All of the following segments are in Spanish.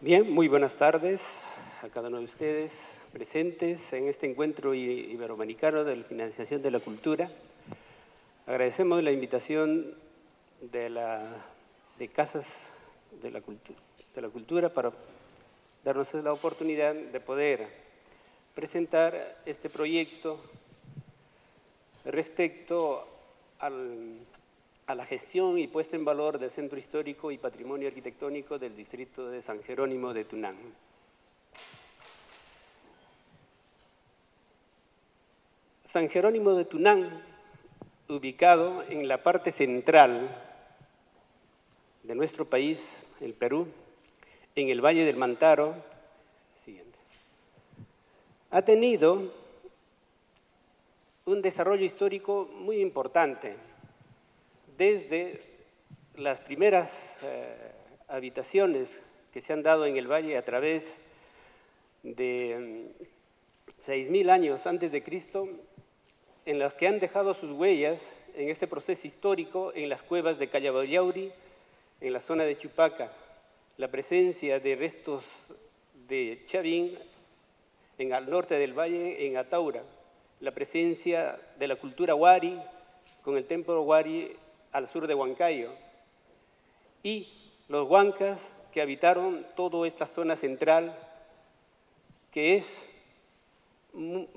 Bien, muy buenas tardes a cada uno de ustedes presentes en este encuentro iberoamericano de la financiación de la cultura. Agradecemos la invitación de Casas de la Cultura para darnos la oportunidad de poder presentar este proyecto respecto a la gestión y puesta en valor del Centro Histórico y Patrimonio Arquitectónico del Distrito de San Jerónimo de Tunán. San Jerónimo de Tunán, ubicado en la parte central de nuestro país, el Perú, en el Valle del Mantaro, ha tenido un desarrollo histórico muy importante, desde las primeras habitaciones que se han dado en el valle a través de 6.000 años antes de Cristo, en las que han dejado sus huellas en este proceso histórico en las cuevas de Callaballauri, en la zona de Chupaca, la presencia de restos de Chavín al norte del valle, en Ataura, la presencia de la cultura Huari, con el templo Huari al sur de Huancayo, y los huancas que habitaron toda esta zona central, que es un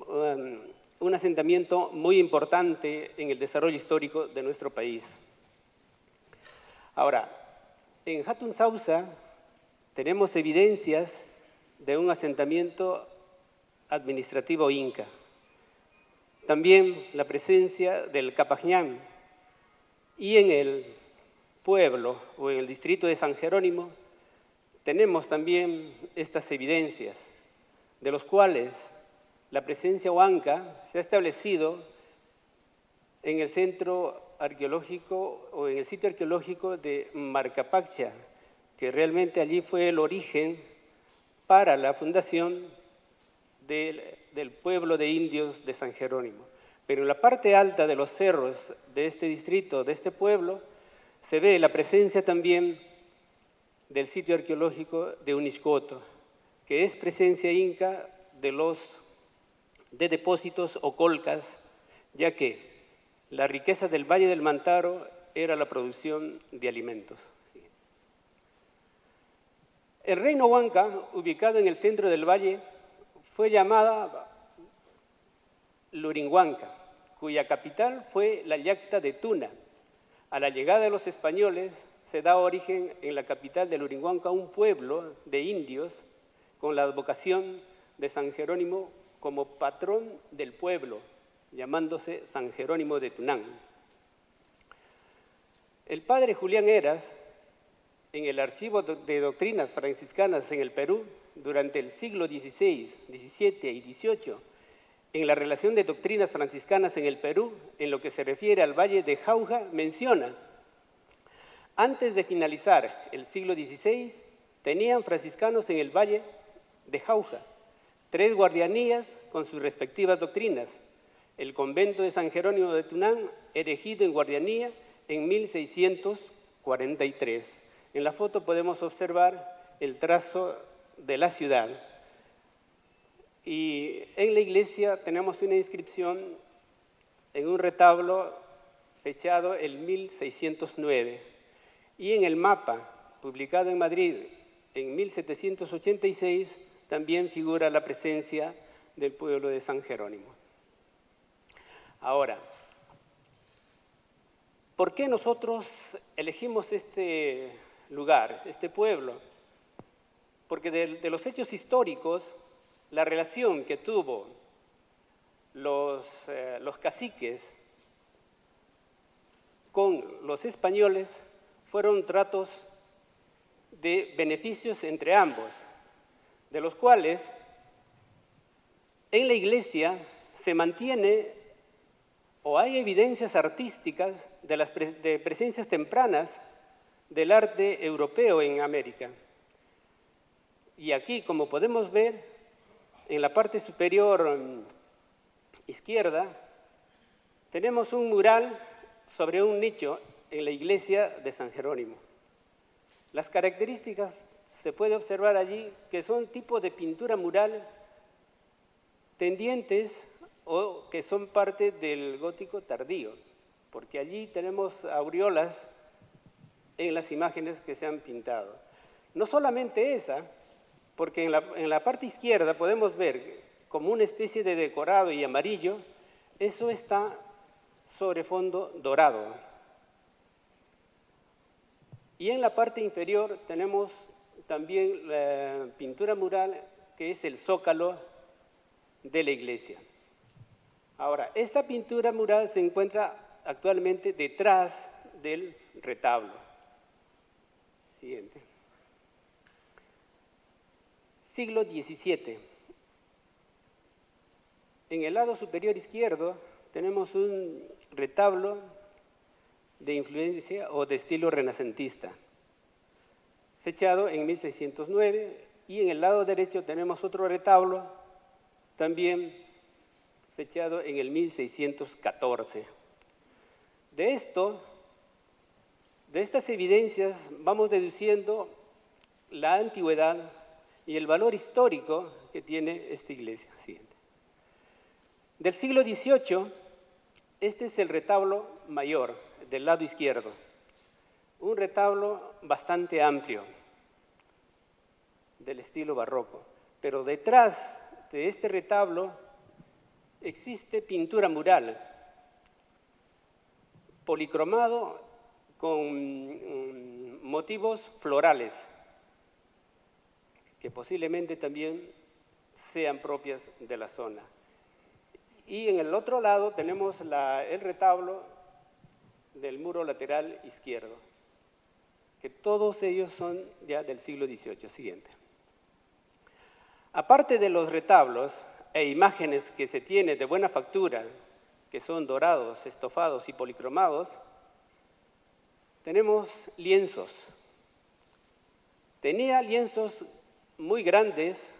asentamiento muy importante en el desarrollo histórico de nuestro país. Ahora, en Hatun Sausa tenemos evidencias de un asentamiento administrativo inca. También la presencia del Capajñán, y en el pueblo o en el distrito de San Jerónimo tenemos también estas evidencias, de los cuales la presencia huanca se ha establecido en el centro arqueológico o en el sitio arqueológico de Marcapacha, que realmente allí fue el origen para la fundación del pueblo de indios de San Jerónimo. Pero en la parte alta de los cerros de este distrito, de este pueblo, se ve la presencia también del sitio arqueológico de Uniscoto, que es presencia inca de depósitos o colcas, ya que la riqueza del Valle del Mantaro era la producción de alimentos. El reino huanca, ubicado en el centro del valle, fue llamada Lurinhuanca, cuya capital fue la Llacta de Tuna. A la llegada de los españoles se da origen en la capital de Lurinhuanca un pueblo de indios con la advocación de San Jerónimo como patrón del pueblo, llamándose San Jerónimo de Tunán. El padre Julián Heras, en el archivo de doctrinas franciscanas en el Perú, durante el siglo XVI, XVII y XVIII, en la relación de doctrinas franciscanas en el Perú, en lo que se refiere al Valle de Jauja, menciona: antes de finalizar el siglo XVI, tenían franciscanos en el Valle de Jauja 3 guardianías con sus respectivas doctrinas. El convento de San Jerónimo de Tunán, erigido en guardianía en 1643. En la foto podemos observar el trazo de la ciudad. Y en la iglesia tenemos una inscripción en un retablo fechado en 1609. Y en el mapa, publicado en Madrid en 1786, también figura la presencia del pueblo de San Jerónimo. Ahora, ¿por qué nosotros elegimos este lugar, este pueblo? Porque de los hechos históricos, la relación que tuvo los caciques con los españoles fueron tratos de beneficios entre ambos, de los cuales en la iglesia se mantiene o hay evidencias artísticas de presencias tempranas del arte europeo en América. Y aquí, como podemos ver, en la parte superior izquierda, tenemos un mural sobre un nicho en la iglesia de San Jerónimo. Las características se puede observar allí que son tipos de pintura mural tendientes o que son parte del gótico tardío, porque allí tenemos aureolas en las imágenes que se han pintado. No solamente esa, porque en la parte izquierda podemos ver como una especie de decorado y amarillo, eso está sobre fondo dorado. Y en la parte inferior tenemos también la pintura mural, que es el zócalo de la iglesia. Ahora, esta pintura mural se encuentra actualmente detrás del retablo. Siguiente. Siglo XVII. En el lado superior izquierdo tenemos un retablo de influencia o de estilo renacentista, fechado en 1609, y en el lado derecho tenemos otro retablo, también fechado en el 1614. De estas evidencias vamos deduciendo la antigüedad y el valor histórico que tiene esta iglesia. Siguiente. Del siglo XVIII, este es el retablo mayor, del lado izquierdo. Un retablo bastante amplio, del estilo barroco. Pero detrás de este retablo existe pintura mural, policromado con motivos florales, que posiblemente también sean propias de la zona. Y en el otro lado tenemos el retablo del muro lateral izquierdo, que todos ellos son ya del siglo XVIII. Siguiente. Aparte de los retablos e imágenes que se tiene de buena factura, que son dorados, estofados y policromados, tenemos lienzos. Tenía lienzos muy grandes,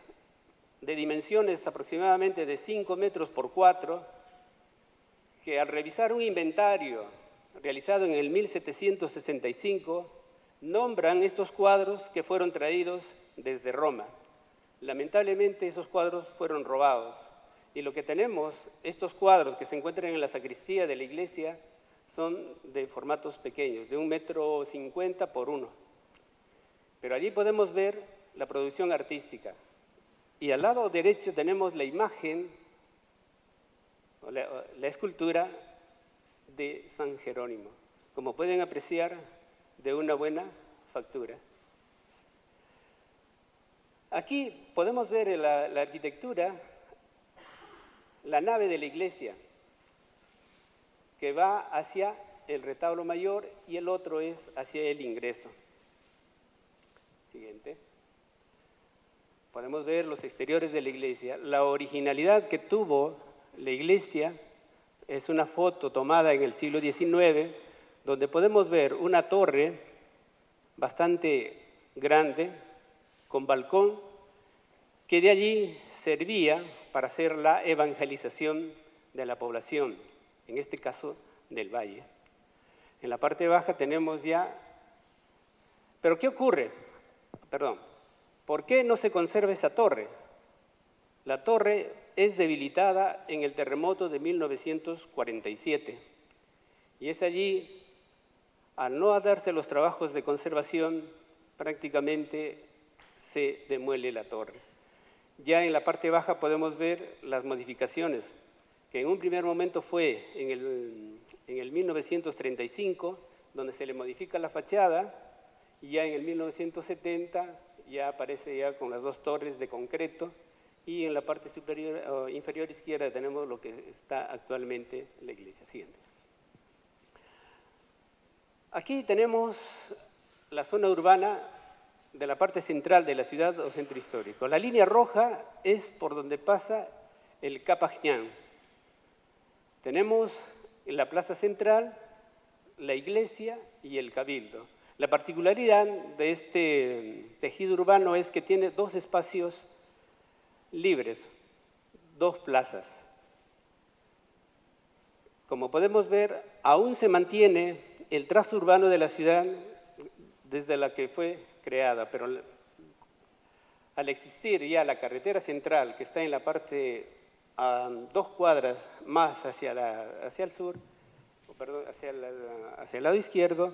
de dimensiones aproximadamente de 5 metros por 4, que al revisar un inventario realizado en el 1765, nombran estos cuadros que fueron traídos desde Roma. Lamentablemente esos cuadros fueron robados, y lo que tenemos, estos cuadros que se encuentran en la sacristía de la iglesia, son de formatos pequeños, de 1,50 m por 1. Pero allí podemos ver la producción artística. Y al lado derecho tenemos la imagen, la escultura de San Jerónimo. Como pueden apreciar, de una buena factura. Aquí podemos ver la arquitectura, la nave de la iglesia, que va hacia el retablo mayor y el otro es hacia el ingreso. Siguiente. Podemos ver los exteriores de la iglesia. La originalidad que tuvo la iglesia es una foto tomada en el siglo XIX, donde podemos ver una torre bastante grande, con balcón, que de allí servía para hacer la evangelización de la población, en este caso del valle. En la parte baja tenemos ya... ¿Pero qué ocurre? Perdón. ¿Por qué no se conserva esa torre? La torre es debilitada en el terremoto de 1947 y es allí, al no darse los trabajos de conservación, prácticamente se demuele la torre. Ya en la parte baja podemos ver las modificaciones, que en un primer momento fue en el 1935, donde se le modifica la fachada, y ya en el 1970 ya aparece ya con las dos torres de concreto, y en la parte superior o inferior izquierda tenemos lo que está actualmente la iglesia. Siguiente. Aquí tenemos la zona urbana de la parte central de la ciudad o centro histórico. La línea roja es por donde pasa el Capajñán. Tenemos en la plaza central la iglesia y el cabildo. La particularidad de este tejido urbano es que tiene dos espacios libres, dos plazas. Como podemos ver, aún se mantiene el trazo urbano de la ciudad desde la que fue creada, pero al existir ya la carretera central, que está en la parte a 2 cuadras más hacia el sur, perdón, hacia el lado izquierdo,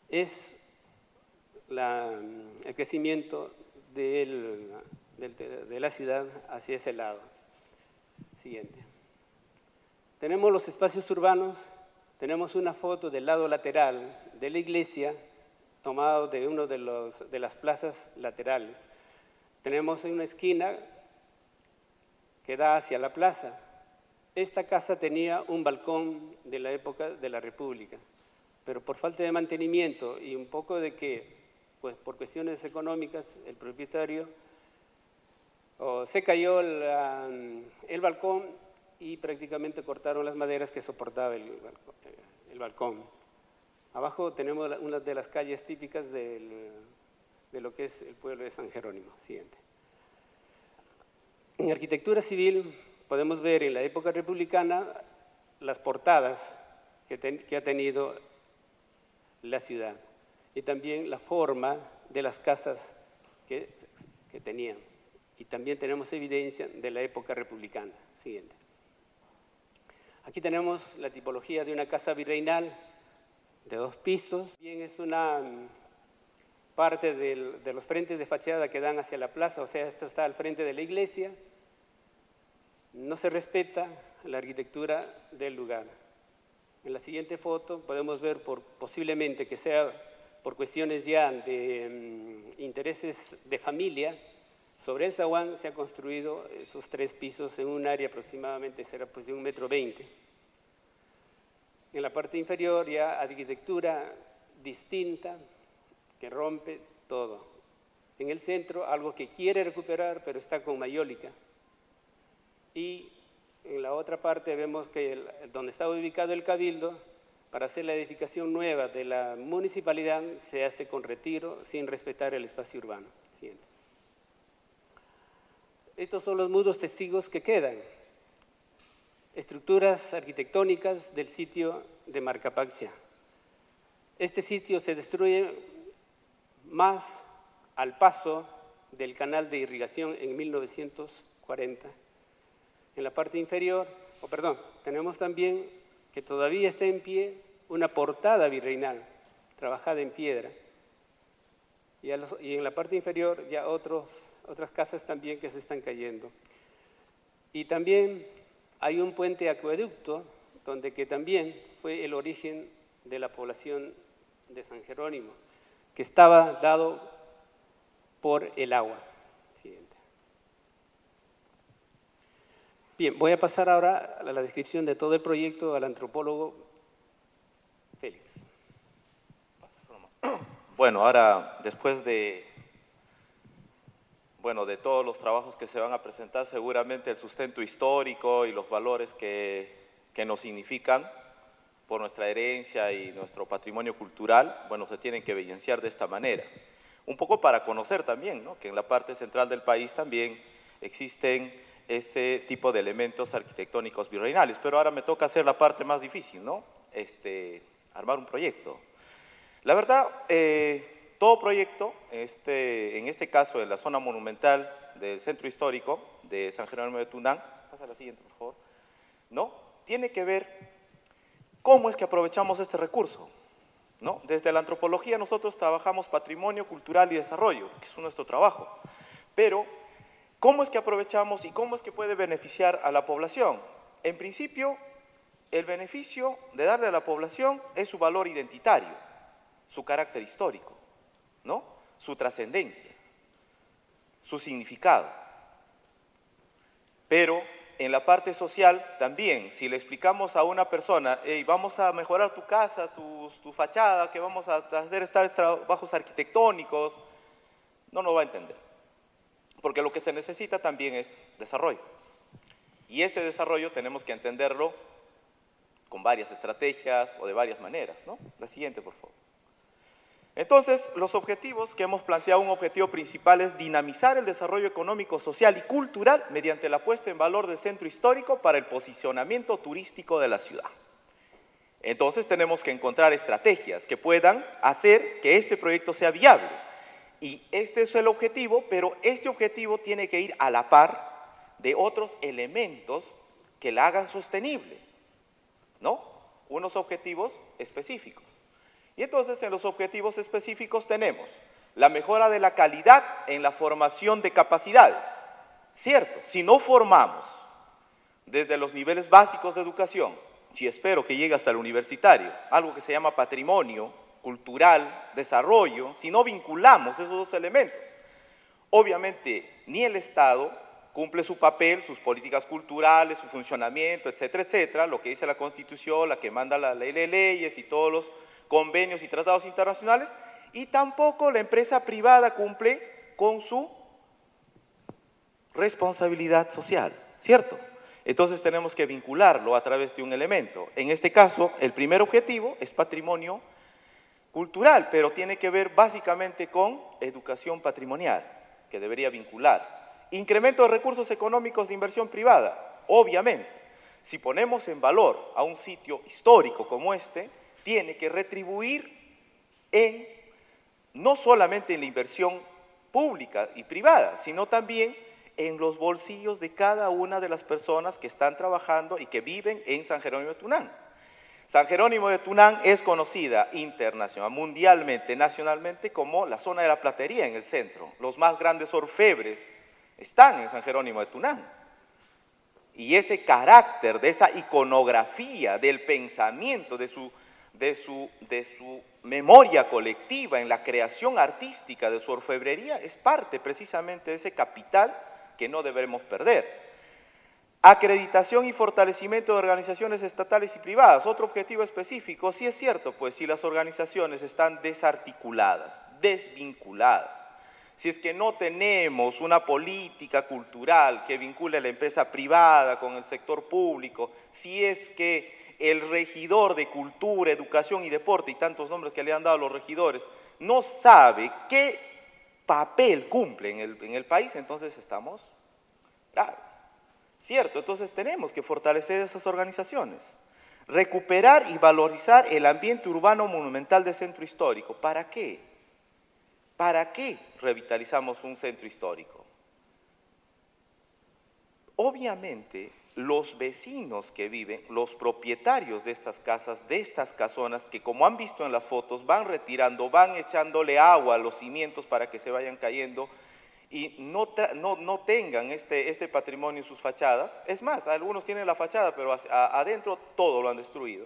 es el crecimiento de la ciudad hacia ese lado. Siguiente. Tenemos los espacios urbanos, tenemos una foto del lado lateral de la iglesia, tomado de una de las plazas laterales. Tenemos en una esquina que da hacia la plaza. Esta casa tenía un balcón de la época de la República, pero por falta de mantenimiento y un poco de que, pues por cuestiones económicas, el propietario se cayó el balcón y prácticamente cortaron las maderas que soportaba el balcón. Abajo tenemos una de las calles típicas de lo que es el pueblo de San Jerónimo. Siguiente. En arquitectura civil podemos ver en la época republicana las portadas que ha tenido la ciudad y también la forma de las casas que tenían. Y también tenemos evidencia de la época republicana. Siguiente. Aquí tenemos la tipología de una casa virreinal de 2 pisos. Bien, es una parte de los frentes de fachada que dan hacia la plaza, o sea, esto está al frente de la iglesia. No se respeta la arquitectura del lugar. En la siguiente foto podemos ver posiblemente que sea por cuestiones ya de intereses de familia. Sobre el zaguán se han construido esos 3 pisos en un área aproximadamente será pues de 1,20 m. En la parte inferior ya arquitectura distinta que rompe todo. En el centro algo que quiere recuperar pero está con mayólica. Y en la otra parte vemos que donde está ubicado el cabildo, para hacer la edificación nueva de la municipalidad se hace con retiro sin respetar el espacio urbano. Siguiente. Estos son los muros testigos que quedan. Estructuras arquitectónicas del sitio de Marcapaxia. Este sitio se destruye más al paso del canal de irrigación en 1940. En la parte inferior, tenemos también que todavía está en pie una portada virreinal, trabajada en piedra. Y en la parte inferior ya otras casas también que se están cayendo. Y también hay un puente acueducto, donde que también fue el origen de la población de San Jerónimo, que estaba dado por el agua. Siguiente. Bien, voy a pasar ahora a la descripción de todo el proyecto al antropólogo Félix. Bueno, ahora, después de todos los trabajos que se van a presentar, seguramente el sustento histórico y los valores que nos significan por nuestra herencia y nuestro patrimonio cultural, se tienen que evidenciar de esta manera. Un poco para conocer también, ¿no?, que en la parte central del país también existen este tipo de elementos arquitectónicos virreinales, pero ahora me toca hacer la parte más difícil, ¿no? Armar un proyecto. La verdad, todo proyecto, en este caso en la zona monumental del centro histórico de San Jerónimo de Tunán, pasa a la siguiente por favor, ¿no?, tiene que ver cómo es que aprovechamos este recurso, ¿no? Desde la antropología nosotros trabajamos patrimonio cultural y desarrollo, que es nuestro trabajo, pero ¿cómo es que aprovechamos y cómo es que puede beneficiar a la población? En principio, el beneficio de darle a la población es su valor identitario, su carácter histórico, ¿no?, su trascendencia, su significado. Pero en la parte social también, si le explicamos a una persona, hey, vamos a mejorar tu casa, tu fachada, que vamos a hacer estos trabajos arquitectónicos, no lo va a entender. Porque lo que se necesita también es desarrollo. Y este desarrollo tenemos que entenderlo con varias estrategias o de varias maneras, ¿no? La siguiente, por favor. Entonces, los objetivos que hemos planteado, un objetivo principal es dinamizar el desarrollo económico, social y cultural mediante la puesta en valor del centro histórico para el posicionamiento turístico de la ciudad. Entonces, tenemos que encontrar estrategias que puedan hacer que este proyecto sea viable. Y este es el objetivo, pero este objetivo tiene que ir a la par de otros elementos que la hagan sostenible, ¿no? Unos objetivos específicos. Y entonces en los objetivos específicos tenemos la mejora de la calidad en la formación de capacidades. Cierto, si no formamos desde los niveles básicos de educación, y espero que llegue hasta el universitario, algo que se llama patrimonio cultural, desarrollo, si no vinculamos esos dos elementos, obviamente ni el Estado cumple su papel, sus políticas culturales, su funcionamiento, etcétera, etcétera, lo que dice la Constitución, la que manda la ley de leyes y todos los convenios y tratados internacionales, y tampoco la empresa privada cumple con su responsabilidad social, ¿cierto? Entonces tenemos que vincularlo a través de un elemento. En este caso, el primer objetivo es patrimonio cultural, pero tiene que ver básicamente con educación patrimonial, que debería vincular. Incremento de recursos económicos de inversión privada, obviamente. Si ponemos en valor a un sitio histórico como este, tiene que retribuir no solamente en la inversión pública y privada, sino también en los bolsillos de cada una de las personas que están trabajando y que viven en San Jerónimo de Tunán. San Jerónimo de Tunán es conocida internacional, mundialmente, nacionalmente, como la zona de la platería en el centro. Los más grandes orfebres están en San Jerónimo de Tunán. Y ese carácter, de esa iconografía, del pensamiento, de su memoria colectiva en la creación artística de su orfebrería, es parte precisamente de ese capital que no debemos perder. Acreditación y fortalecimiento de organizaciones estatales y privadas, otro objetivo específico. Sí es cierto, pues si las organizaciones están desarticuladas, desvinculadas, si es que no tenemos una política cultural que vincule a la empresa privada con el sector público, si es que el regidor de cultura, educación y deporte, y tantos nombres que le han dado a los regidores, no sabe qué papel cumple en el país, entonces estamos graves. ¿Cierto? Entonces tenemos que fortalecer esas organizaciones. Recuperar y valorizar el ambiente urbano monumental del centro histórico. ¿Para qué? ¿Para qué revitalizamos un centro histórico? Obviamente, los vecinos que viven, los propietarios de estas casas, de estas casonas, que como han visto en las fotos, van retirando, van echándole agua a los cimientos para que se vayan cayendo, y no tengan este patrimonio en sus fachadas. Es más, algunos tienen la fachada, pero adentro todo lo han destruido.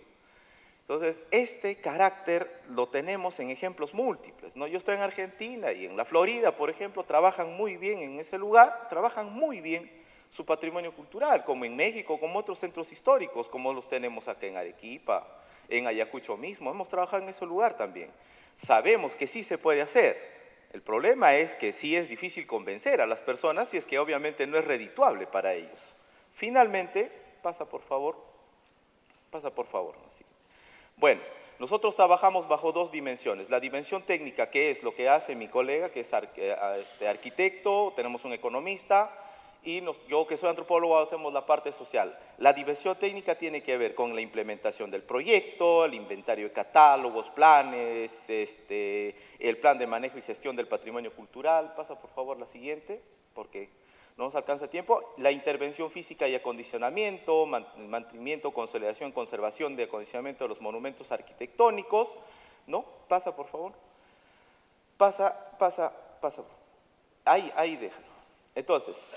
Entonces, este carácter lo tenemos en ejemplos múltiples, ¿no? Yo estoy en Argentina y en la Florida, por ejemplo, trabajan muy bien en ese lugar, trabajan muy bien su patrimonio cultural, como en México, como otros centros históricos, como los tenemos acá en Arequipa, en Ayacucho mismo, hemos trabajado en ese lugar también. Sabemos que sí se puede hacer. El problema es que sí es difícil convencer a las personas y es que obviamente no es redituable para ellos. Finalmente, pasa por favor. Así. Bueno, nosotros trabajamos bajo dos dimensiones. La dimensión técnica, que es lo que hace mi colega, que es arquitecto, tenemos un economista, y yo que soy antropólogo hacemos la parte social. La dimensión técnica tiene que ver con la implementación del proyecto, el inventario de catálogos, planes, el plan de manejo y gestión del patrimonio cultural. Pasa por favor la siguiente, porque no nos alcanza tiempo. La intervención física y acondicionamiento, mantenimiento, consolidación, conservación de acondicionamiento de los monumentos arquitectónicos. ¿No? Pasa por favor. Pasa. Ahí déjalo. Entonces,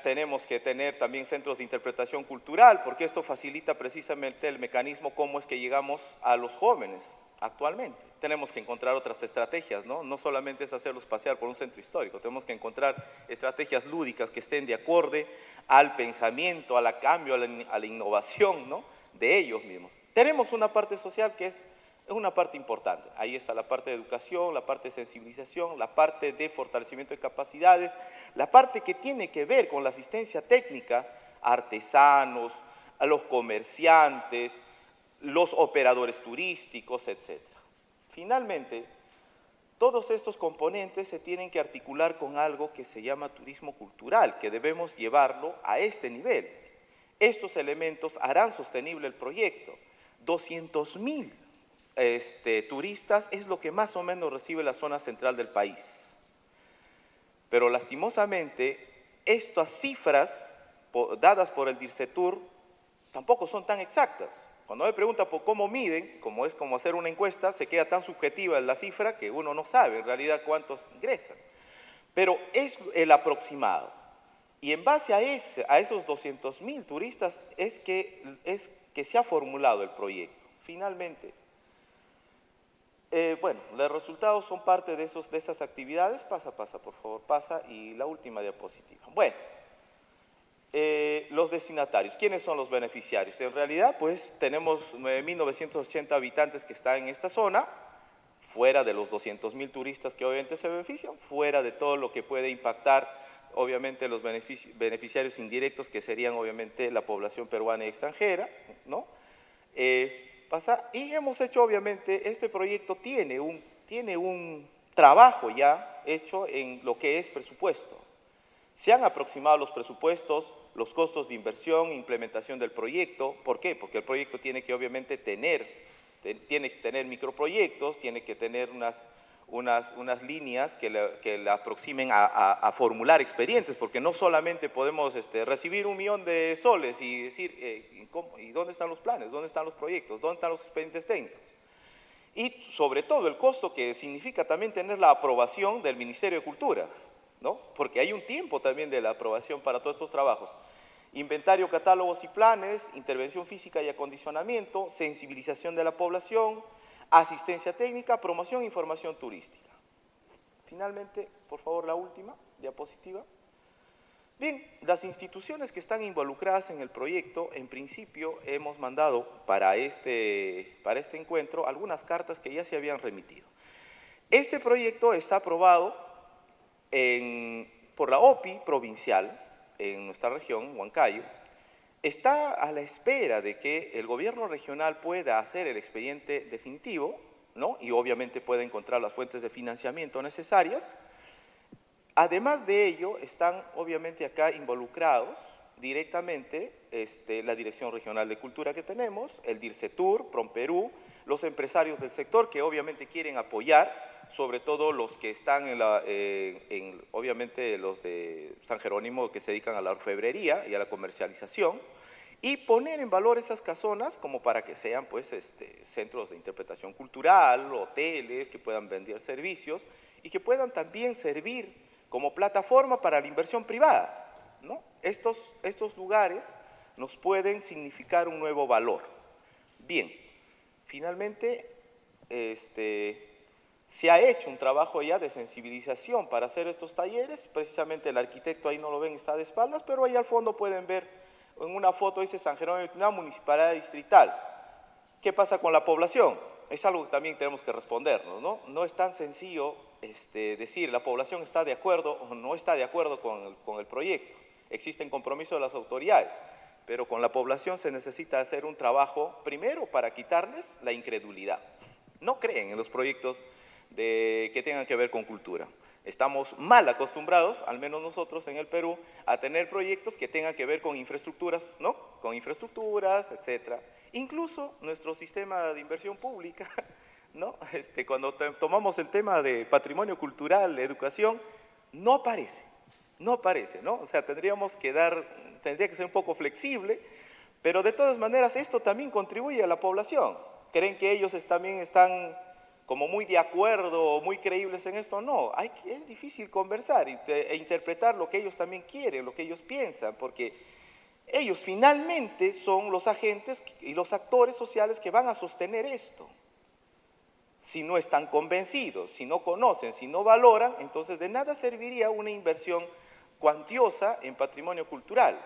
tenemos que tener también centros de interpretación cultural, porque esto facilita precisamente el mecanismo cómo es que llegamos a los jóvenes actualmente. Tenemos que encontrar otras estrategias, ¿no? No solamente es hacerlos pasear por un centro histórico, tenemos que encontrar estrategias lúdicas que estén de acorde al pensamiento, al cambio, a la innovación, ¿no? De ellos mismos. Tenemos una parte social que es una parte importante. Ahí está la parte de educación, la parte de sensibilización, la parte de fortalecimiento de capacidades, la parte que tiene que ver con la asistencia técnica, artesanos, a los comerciantes, los operadores turísticos, etc. Finalmente, todos estos componentes se tienen que articular con algo que se llama turismo cultural, que debemos llevarlo a este nivel. Estos elementos harán sostenible el proyecto. 200.000 turistas es lo que más o menos recibe la zona central del país. Pero lastimosamente, estas cifras dadas por el DIRCETUR tampoco son tan exactas. Cuando me pregunta por cómo miden, como es como hacer una encuesta, se queda tan subjetiva la cifra que uno no sabe en realidad cuántos ingresan. Pero es el aproximado. Y en base a esos 200.000 turistas es que se ha formulado el proyecto. Finalmente, bueno, los resultados son parte de esas actividades. Pasa, por favor, pasa. Y la última diapositiva. Bueno, los destinatarios. ¿Quiénes son los beneficiarios? En realidad, pues, tenemos 9.980 habitantes que están en esta zona, fuera de los 200.000 turistas que obviamente se benefician, fuera de todo lo que puede impactar, obviamente, los beneficiarios indirectos, que serían, obviamente, la población peruana y extranjera, ¿no? Y hemos hecho, obviamente, este proyecto tiene un trabajo ya hecho en lo que es presupuesto. Se han aproximado los presupuestos, los costos de inversión, implementación del proyecto. ¿Por qué? Porque el proyecto tiene que, obviamente, tener microproyectos, tiene que tener unas líneas que le aproximen a formular expedientes, porque no solamente podemos recibir 1 millón de soles y decir, ¿y dónde están los planes? ¿Dónde están los proyectos? ¿Dónde están los expedientes técnicos? Y sobre todo el costo que significa también tener la aprobación del Ministerio de Cultura, ¿no? Porque hay un tiempo también de la aprobación para todos estos trabajos. Inventario, catálogos y planes, intervención física y acondicionamiento, sensibilización de la población, asistencia técnica, promoción e información turística. Finalmente, por favor, la última diapositiva. Bien, las instituciones que están involucradas en el proyecto, en principio hemos mandado para este encuentro algunas cartas que ya se habían remitido. Este proyecto está aprobado por la OPI provincial en nuestra región, Huancayo. Está a la espera de que el gobierno regional pueda hacer el expediente definitivo, ¿no? Y obviamente pueda encontrar las fuentes de financiamiento necesarias. Además de ello, están obviamente acá involucrados directamente la Dirección Regional de Cultura que tenemos, el DIRCETUR, PROMPERÚ, los empresarios del sector que obviamente quieren apoyar, sobre todo los que están obviamente los de San Jerónimo que se dedican a la orfebrería y a la comercialización, y poner en valor esas casonas como para que sean pues centros de interpretación cultural, hoteles que puedan vender servicios y que puedan también servir como plataforma para la inversión privada, ¿no? Estos lugares nos pueden significar un nuevo valor. Bien, finalmente se ha hecho un trabajo ya de sensibilización para hacer estos talleres. Precisamente el arquitecto, ahí no lo ven, está de espaldas, pero ahí al fondo pueden ver en una foto, dice San Jerónimo, una municipalidad distrital. ¿Qué pasa con la población? Es algo que también tenemos que respondernos, ¿no? No es tan sencillo decir la población está de acuerdo o no está de acuerdo con el proyecto. Existen compromisos de las autoridades, pero con la población se necesita hacer un trabajo primero para quitarles la incredulidad. No creen en los proyectos que tengan que ver con cultura. Estamos mal acostumbrados, al menos nosotros en el Perú, a tener proyectos que tengan que ver con infraestructuras, ¿no? Con infraestructuras, etcétera. Incluso nuestro sistema de inversión pública, ¿no? Cuando tomamos el tema de patrimonio cultural, educación, no aparece, ¿no? O sea, tendría que ser un poco flexible, pero de todas maneras esto también contribuye a la población. ¿Creen que ellos también están como muy de acuerdo o muy creíbles en esto? No, es difícil conversar e interpretar lo que ellos también quieren, lo que ellos piensan, porque ellos finalmente son los agentes y los actores sociales que van a sostener esto. Si no están convencidos, si no conocen, si no valoran, entonces de nada serviría una inversión cuantiosa en patrimonio cultural,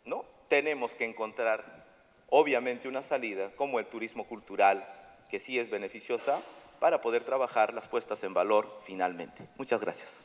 ¿no? Tenemos que encontrar, obviamente, una salida como el turismo cultural, que sí es beneficiosa para poder trabajar las puestas en valor finalmente. Muchas gracias.